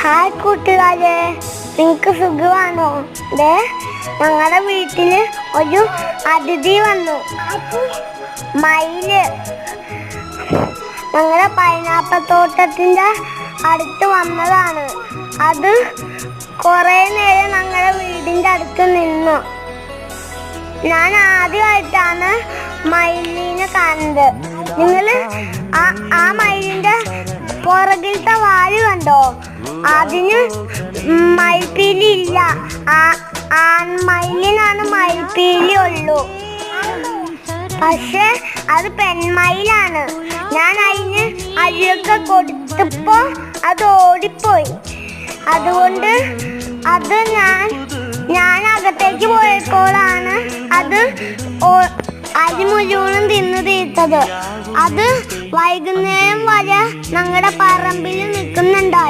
Hi കൂട്ടുകാരെ, നിങ്ങൾക്ക് സുഖമാണോ? ഞങ്ങളുടെ വീട്ടില് ഒരു അതിഥി വന്നു. മയില് ഞങ്ങളുടെ പൈനാപ്പിൾ തോട്ടത്തിന്റെ അടുത്ത് വന്നതാണ്. അത് കുറെ നേരം ഞങ്ങളുടെ വീടിന്റെ അടുത്ത് നിന്നു. ഞാൻ ആദ്യമായിട്ടാണ് മയിലിനെ കാണുന്നത്. നിങ്ങള് ആ മയിലിന്റെ പുറകിലത്തെ വാല് കണ്ടോ? അതിന് മയിൽപ്പീലി ഇല്ല. ആൺമയിലിനാണ് മയിൽപ്പീലി ഉള്ളൂ. പക്ഷെ അത് പെൺമയിലാണ്. ഞാൻ അതിന് അരിയൊക്കെ കൊടുത്തപ്പോ അത് ഓടിപ്പോയി. അതുകൊണ്ട് അത് ഞാൻ അകത്തേക്ക് പോയപ്പോഴാണ് അത് അരി മുഴുവനും തിന്നു തീർത്തത്. അത് വൈകുന്നേരം വരെ ഞങ്ങളുടെ പറമ്പിൽ നിൽക്കുന്നുണ്ടായി.